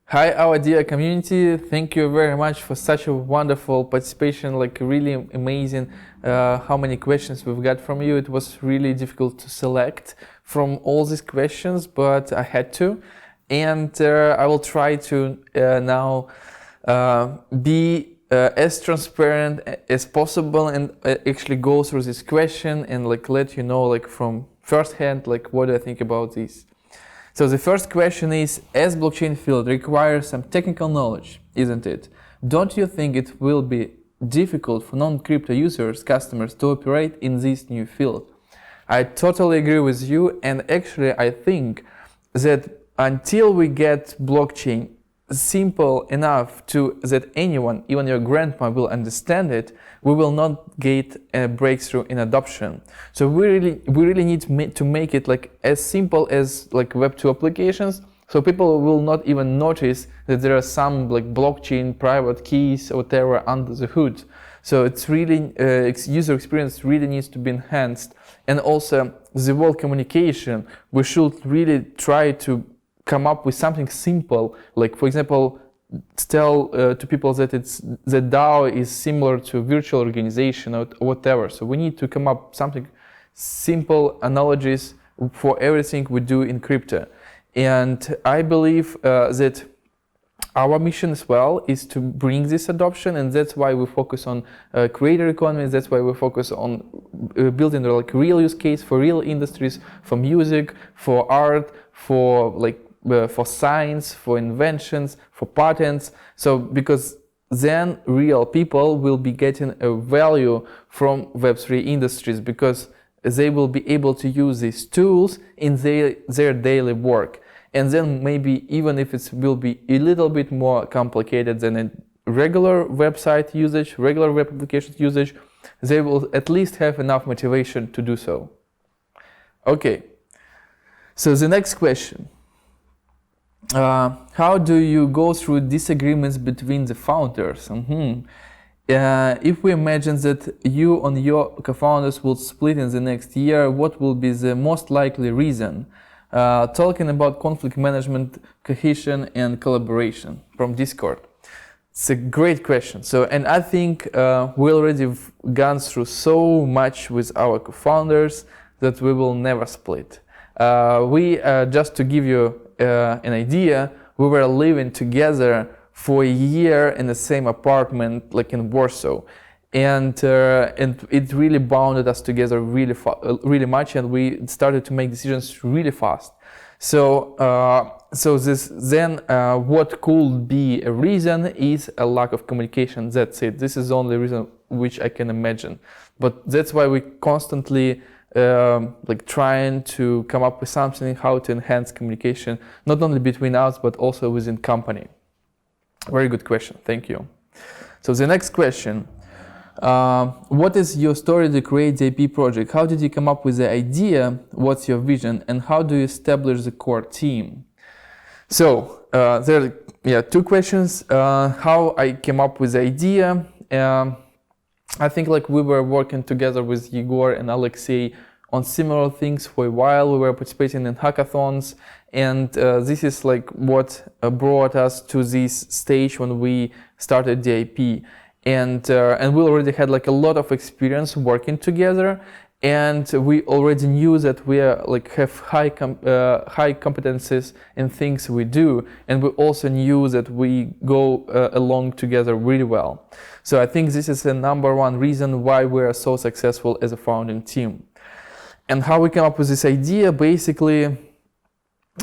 Hi, our dear community. Thank you very much for such a wonderful participation, like really amazing how many questions we've got from you. It was really difficult to select from all these questions, but I had to. And I will try to now be as transparent as possible and actually go through this question and like let you know like from first hand like what I think about this. So the first question is, as blockchain field requires some technical knowledge, isn't it? Don't you think it will be difficult for non-crypto users, customers to operate in this new field? I totally agree with you, and actually I think that until we get blockchain simple enough to that anyone, even your grandma, will understand it, we will not get a breakthrough in adoption. So we really need to make it like as simple as like Web2 applications, so people will not even notice that there are some like blockchain private keys or whatever under the hood. So it's really user experience really needs to be enhanced, and also the whole communication. We should really try to come up with something simple, like for example, tell to people that the DAO is similar to virtual organization or whatever. So we need to come up something simple analogies for everything we do in crypto. And I believe that our mission as well is to bring this adoption, and that's why we focus on creator economy. That's why we focus on building like real use case for real industries, for music, for art, for like for science, for inventions, for patents. So because then real people will be getting a value from Web3 industries, because they will be able to use these tools in their daily work. And then maybe even if it will be a little bit more complicated than a regular website usage, regular web applications usage, they will at least have enough motivation to do so. Okay, so the next question. How do you go through disagreements between the founders? If we imagine that you and your co-founders will split in the next year, what will be the most likely reason? Talking about conflict management, cohesion, and collaboration from Discord. It's a great question. So, and I think we already gone through so much with our co-founders that we will never split. Just to give you an idea, we were living together for a year in the same apartment, like in Warsaw, and it really bounded us together really much, and we started to make decisions really fast. So, what could be a reason is a lack of communication. That's it. This is the only reason which I can imagine. But that's why we constantly like trying to come up with something how to enhance communication, not only between us but also within company. Very good question, thank you. So the next question, what is your story to create the DEIP project? How did you come up with the idea? What's your vision, and how do you establish the core team? So there are two questions. How I came up with the idea. I think like we were working together with Igor and Alexei on similar things for a while. We were participating in hackathons, and this is like what brought us to this stage when we started DEIP. And we already had like a lot of experience working together, and we already knew that we are like have high competencies in things we do, and we also knew that we go along together really well. So I think this is the number one reason why we are so successful as a founding team. And how we came up with this idea, basically,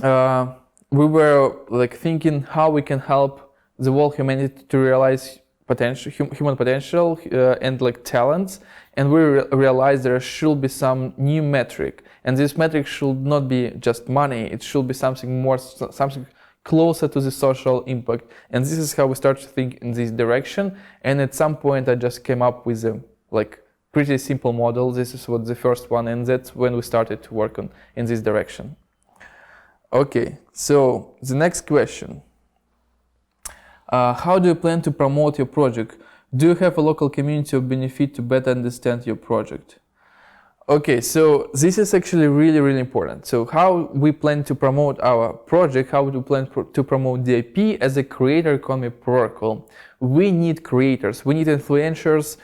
we were like thinking how we can help the whole humanity to realize human potential and like talents, and we realized there should be some new metric, and this metric should not be just money. It should be something more, something closer to the social impact. And this is how we started to think in this direction. And at some point I just came up with a like pretty simple model. This is what the first one, and that's when we started to work on in this direction. Okay, so the next question. How do you plan to promote your project? Do you have a local community of benefit to better understand your project? Okay, so this is actually really, really important. So how we plan to promote our project, how we plan to promote DEIP as a creator economy protocol. We need creators, we need influencers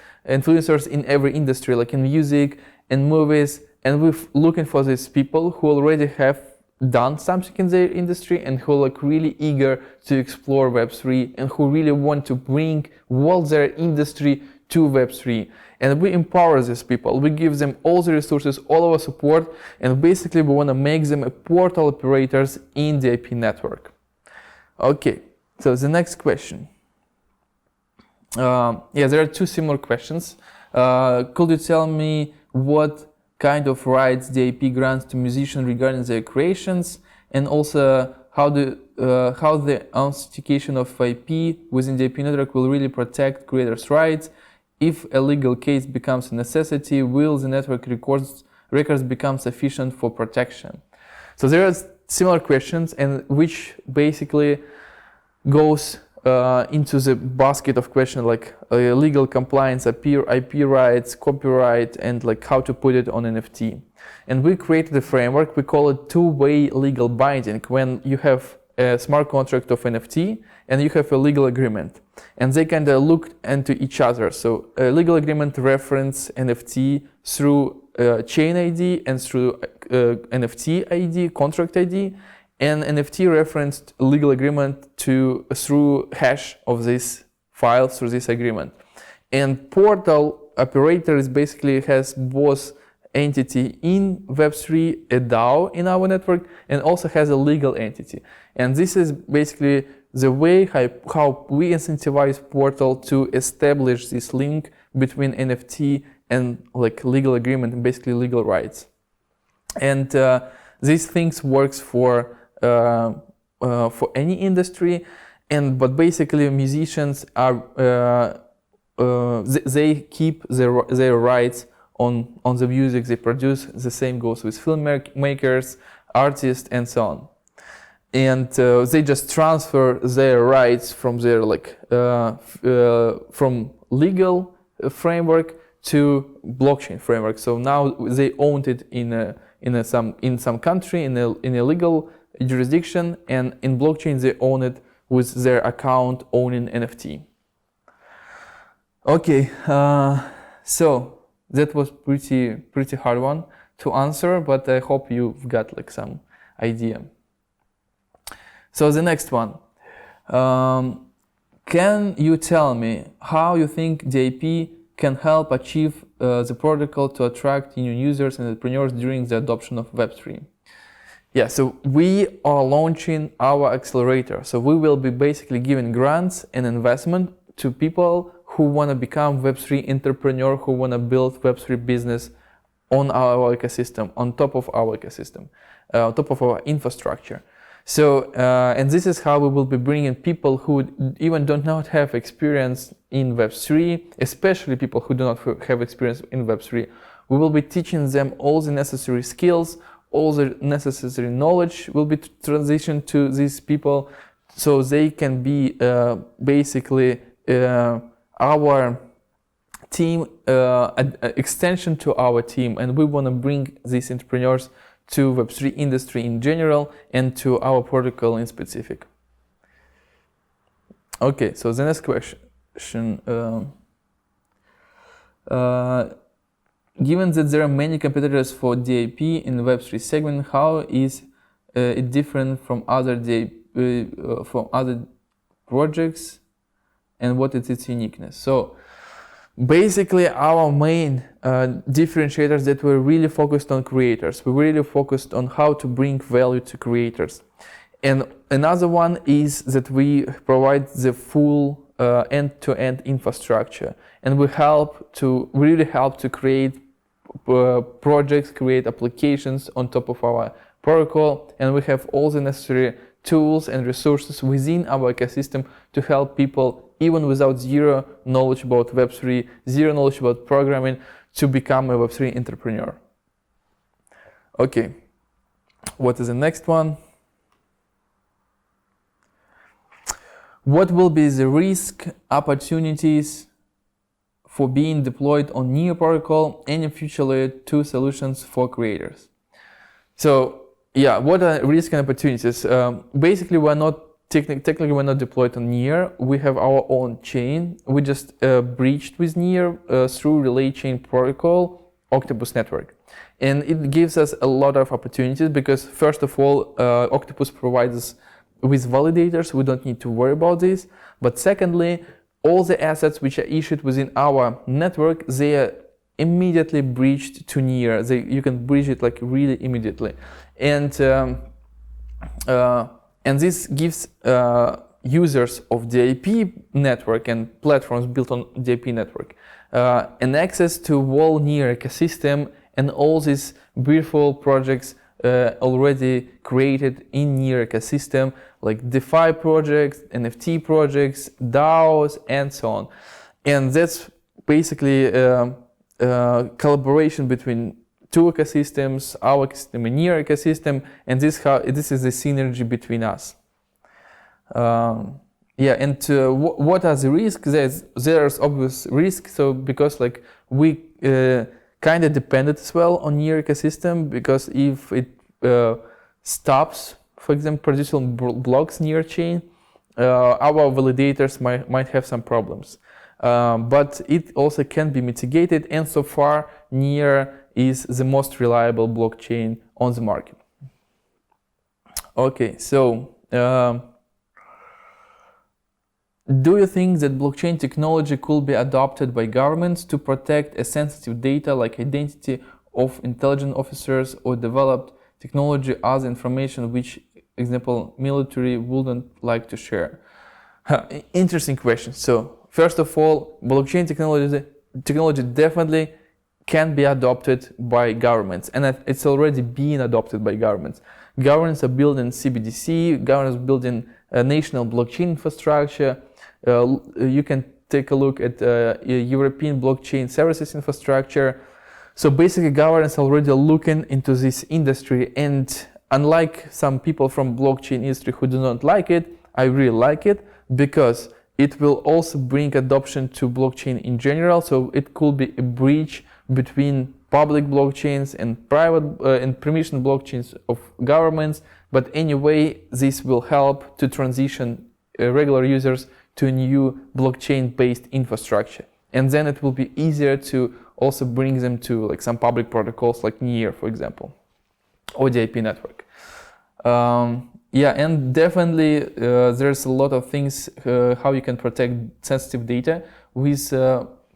in every industry, like in music and movies, and we're looking for these people who already have done something in their industry and who are like really eager to explore Web3 and who really want to bring all their industry to Web3. And we empower these people, we give them all the resources, all our support, and basically we want to make them a portal operators in the IP network. Okay, so the next question. There are two similar questions. Could you tell me what kind of rights the IP grants to musicians regarding their creations, and also how the authentication of IP within the IP network will really protect creators' rights? If a legal case becomes a necessity, will the network records become sufficient for protection? So there are similar questions, and which basically goes into the basket of questions like legal compliance, IP rights, copyright, and like how to put it on NFT. And we created a framework, we call it two-way legal binding, when you have a smart contract of NFT and you have a legal agreement, and they kind of look into each other. So a legal agreement reference NFT through chain ID and through NFT ID, contract ID, and NFT referenced legal agreement through hash of this file, through this agreement. And portal operator is basically has both entity in Web3, a DAO in our network, and also has a legal entity. And this is basically the way how we incentivize portal to establish this link between NFT and like legal agreement and basically legal rights. And these things works for any industry, but basically musicians are they keep their rights on the music they produce. The same goes with filmmakers, artists, and so on. And they just transfer their rights from their from legal framework to blockchain framework. So now they owned it in some country in a legal jurisdiction, and in blockchain they own it with their account owning NFT. Okay, so that was pretty hard one to answer, but I hope you've got like some idea. So the next one, can you tell me how you think DEIP can help achieve the protocol to attract new users and entrepreneurs during the adoption of Web3? Yeah, so we are launching our accelerator. So we will be basically giving grants and investment to people who want to become Web3 entrepreneur, who want to build Web3 business on our ecosystem, on top of our ecosystem, on top of our infrastructure. So, and this is how we will be bringing people who even do not have experience in Web3, especially people who do not have experience in Web3. We will be teaching them all the necessary skills, all the necessary knowledge will be transitioned to these people, so they can be basically our team, an extension to our team, and we want to bring these entrepreneurs to Web3 industry in general and to our protocol in specific. Okay, so the next question. Given that there are many competitors for DEIP in the Web3 segment, how is it different from other projects, and what is its uniqueness? So basically our main differentiators that we're really focused on creators. We're really focused on how to bring value to creators. And another one is that we provide the full end-to-end infrastructure, and we really help to create projects, create applications on top of our protocol, and we have all the necessary tools and resources within our ecosystem to help people even without zero knowledge about Web3, zero knowledge about programming, to become a Web3 entrepreneur. Okay, what is the next one? What will be the risk, opportunities for being deployed on NEAR protocol, any future layer 2 solutions for creators. So yeah, what are risks and opportunities? Basically, we're not technically we're not deployed on NEAR. We have our own chain. We just breached with NEAR through relay chain protocol, Octopus network. And it gives us a lot of opportunities because first of all, Octopus provides us with validators. We don't need to worry about this. But secondly, all the assets which are issued within our network, they are immediately breached to NEAR. You can breach it like really immediately. And this gives users of DEIP network and platforms built on DEIP network an access to whole NEAR ecosystem and all these beautiful projects already created in NEAR ecosystem, like DeFi projects, NFT projects, DAOs, and so on. And that's basically collaboration between two ecosystems, our ecosystem and NEAR ecosystem, and this is the synergy between us. Yeah, and what are the risks? There's obvious risks. So because like we kind of depended as well on NEAR ecosystem, because if it stops, for example, producing blocks NEAR chain, our validators might have some problems. But it also can be mitigated, and so far NEAR is the most reliable blockchain on the market. Okay, so do you think that blockchain technology could be adopted by governments to protect a sensitive data like identity of intelligence officers, or developed technology as information which, example, military wouldn't like to share? Interesting question. So first of all, blockchain technology definitely can be adopted by governments, and it's already being adopted by governments. Governments are building CBDC, governments are building a national blockchain infrastructure. You can take a look at European blockchain services infrastructure. So basically governments are already looking into this industry, and unlike some people from blockchain industry who do not like it, I really like it because it will also bring adoption to blockchain in general. So it could be a bridge between public blockchains and private and permission blockchains of governments. But anyway, this will help to transition regular users to a new blockchain-based infrastructure. And then it will be easier to also bring them to like some public protocols like NEAR, for example, or DEIP network. Yeah, and definitely there's a lot of things how you can protect sensitive data with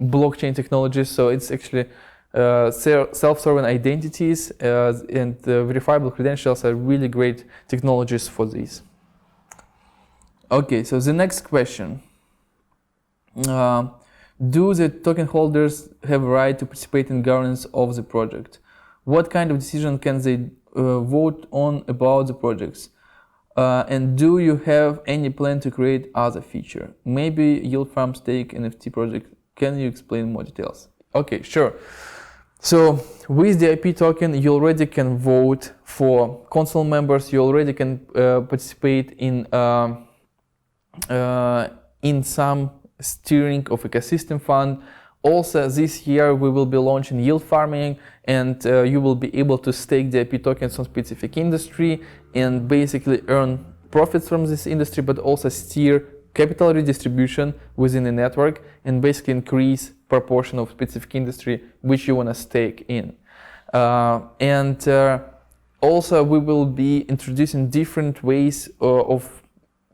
blockchain technology. So it's actually self-sovereign identities and verifiable credentials are really great technologies for this. Okay, so the next question. Do the token holders have a right to participate in governance of the project? What kind of decision can they vote on about the projects? And do you have any plan to create other feature? Maybe yield farm stake NFT project. Can you explain more details? Okay, sure. So with the IP token, you already can vote for council members. You already can participate in some steering of ecosystem fund. Also this year we will be launching yield farming, and you will be able to stake the IP tokens on specific industry and basically earn profits from this industry, but also steer capital redistribution within the network and basically increase proportion of specific industry which you want to stake in. Also we will be introducing different ways of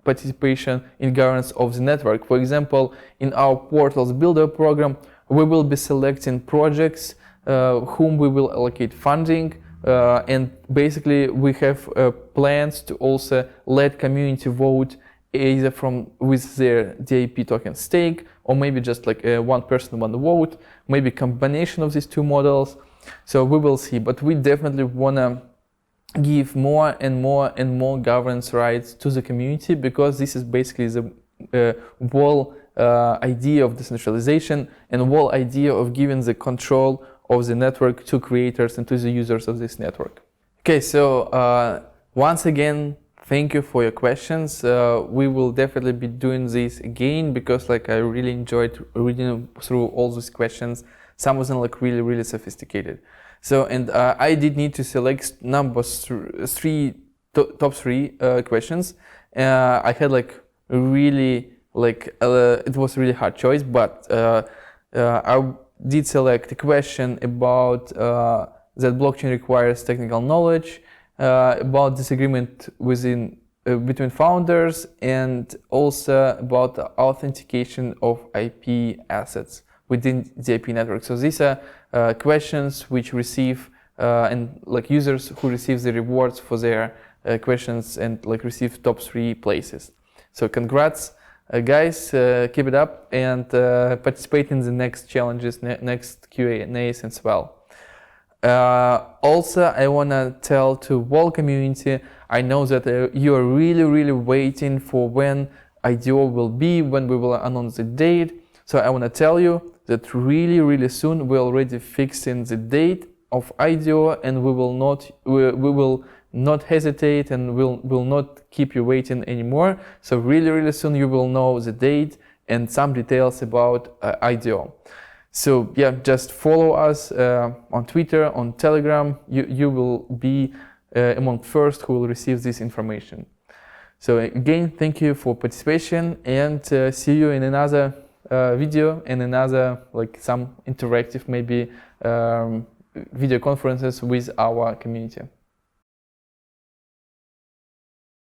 participation in governance of the network. For example, in our Portals Builder program, we will be selecting projects whom we will allocate funding, and basically we have plans to also let community vote either with their DEIP token stake, or maybe just like one person, one vote, maybe combination of these two models. So we will see, but we definitely want to give more and more and more governance rights to the community, because this is basically the whole idea of decentralization and whole idea of giving the control of the network to creators and to the users of this network. Okay, so once again, thank you for your questions. We will definitely be doing this again because like I really enjoyed reading through all these questions. Some of them like really sophisticated. So and I did need to select top three questions. I had like really like it was a really hard choice, but I did select a question about that blockchain requires technical knowledge, about disagreement between founders, and also about the authentication of IP assets within the IP network. So these are questions which receive and like users who receive the rewards for their questions and like receive top 3 places. So congrats. Guys, keep it up and participate in the next challenges, next Q&As as well. Also, I want to tell to whole community, I know that you are really waiting for when IDO will be, when we will announce the date. So I want to tell you that really soon we're already fixing the date of IDO, and we will not hesitate and will not keep you waiting anymore. So really soon you will know the date and some details about IDO. So yeah, just follow us on Twitter, on Telegram. You will be among first who will receive this information. So again, thank you for participation, and see you in another video and another like some interactive maybe video conferences with our community.